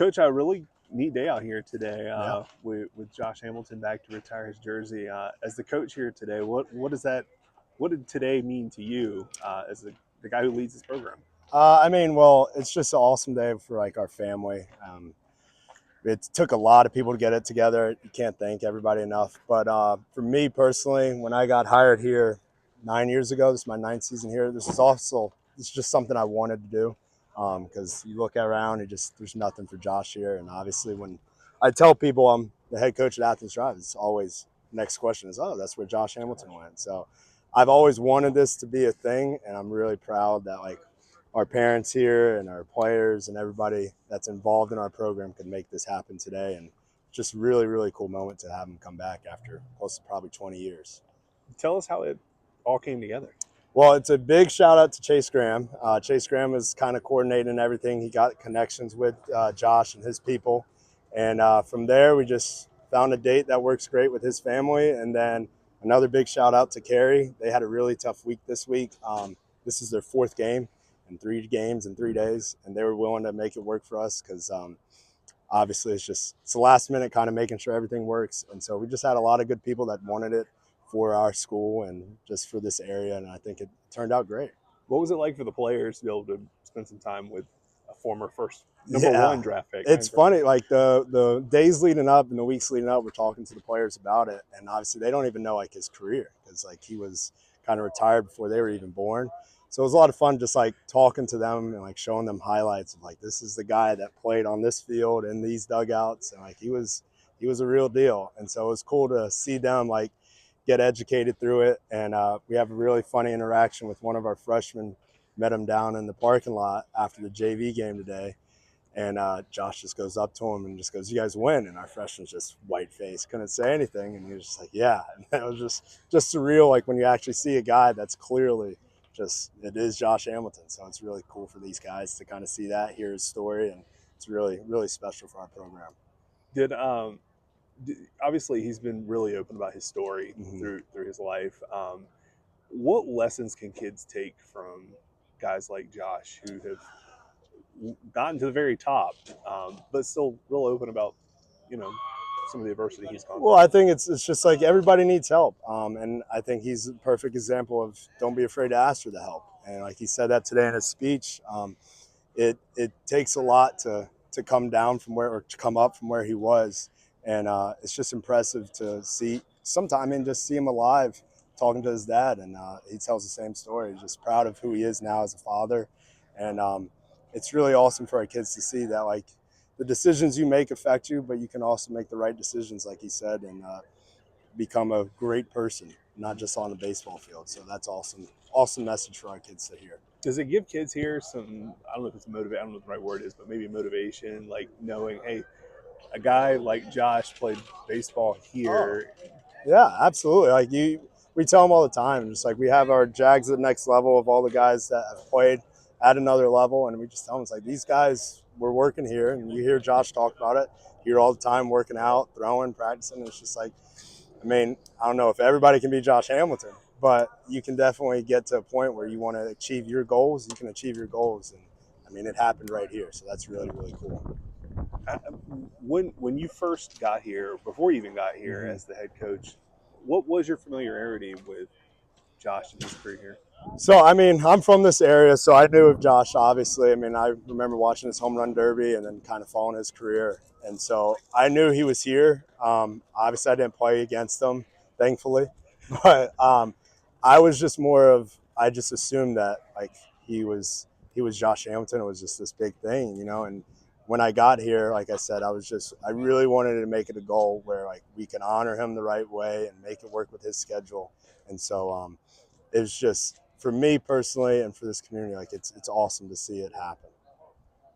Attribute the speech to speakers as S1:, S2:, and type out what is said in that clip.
S1: Coach, a really neat day out here today
S2: Yeah.
S1: with Josh Hamilton back to retire his jersey. As the coach here today, what does that what did today mean to you as the guy who leads this program?
S2: Well, it's just an awesome day for like our family. It took a lot of people to get it together. You can't thank everybody enough. But for me personally, when I got hired here 9 years ago, this is my ninth season here. It's just something I wanted to do because you look around and there's nothing for Josh here. And obviously, when I tell people I'm the head coach at Athens Drive, it's always next question is, oh, that's where Josh Hamilton went. So I've always wanted this to be a thing, and I'm really proud that like our parents here and our players and everybody that's involved in our program could make this happen today. And just really, really cool moment to have him come back after close to probably 20 years.
S1: Tell us how it all came together.
S2: Well, it's a big shout out to Chase Graham. Chase Graham is kind of coordinating everything. He got connections with Josh and his people. And from there, we just found a date that works great with his family. And then another big shout out to Carrie. They had a really tough week this week. This is their fourth game and 3 games in 3 days. And they were willing to make it work for us because obviously it's the last minute kind of making sure everything works. And so we just had a lot of good people that wanted it for our school and just for this area, and I think it turned out great.
S1: What was it like for the players to be able to spend some time with a former first number
S2: Yeah,
S1: one draft pick?
S2: it's funny. Like the days leading up and the weeks leading up, we're talking to the players about it, and obviously they don't even know like his career because like he was kind of retired before they were even born. So it was a lot of fun just like talking to them and like showing them highlights of like this is the guy that played on this field in these dugouts, and like he was a real deal. And so it was cool to see them like get educated through it. And we have a really funny interaction with one of our freshmen. Met him down in the parking lot after the JV game today. And Josh just goes up to him and just goes, "You guys win." And our freshman's just white face, couldn't say anything. And he was just like, "Yeah." And that was just surreal. Like when you actually see a guy that's clearly it is Josh Hamilton. So it's really cool for these guys to kind of see that, hear his story. And it's really, really special for our program.
S1: Did Obviously he's been really open about his story
S2: Mm-hmm.
S1: through his life. What lessons can kids take from guys like Josh who have gotten to the very top, but still real open about some of the adversity he's gone
S2: Well,
S1: through?
S2: I think it's just like everybody needs help, and I think he's a perfect example of don't be afraid to ask for the help. And like he said that today in his speech, it takes a lot to come down from where or to come up from where he was, and it's just impressive to see sometime and just see him alive, talking to his dad, and he tells the same story. He's just proud of who he is now as a father, and it's really awesome for our kids to see that like the decisions you make affect you, but you can also make the right decisions, like he said, and become a great person, not just on the baseball field. So that's awesome. Awesome message for our kids to hear.
S1: Does it give kids here some? I don't know if it's motivate. I don't know what the right word is, but maybe motivation, like knowing, hey, a guy like Josh played baseball
S2: Oh,
S1: here.
S2: yeah, absolutely. We tell them all the time. Just like we have our Jags at the next level of all the guys that have played at another level, and we just tell them it's like these guys were working here, and you hear Josh talk about it here all the time, working out, throwing, practicing. And it's just like, I don't know if everybody can be Josh Hamilton, but you can definitely get to a point where you want to achieve your goals. You can achieve your goals, and it happened right here. So that's really, really cool.
S1: When you first got here, before you even got here
S2: Mm-hmm.
S1: as the head coach, what was your familiarity with Josh and his career here?
S2: So, I'm from this area, so I knew of Josh, obviously. I remember watching his home run derby and then kind of following his career. And so I knew he was here. Obviously, I didn't play against him, thankfully. But I was just I just assumed that, like, he was Josh Hamilton. It was just this big thing, And when I got here, like I said, I really wanted to make it a goal where, like, we can honor him the right way and make it work with his schedule. And so, it's just for me personally and for this community, like it's awesome to see it happen.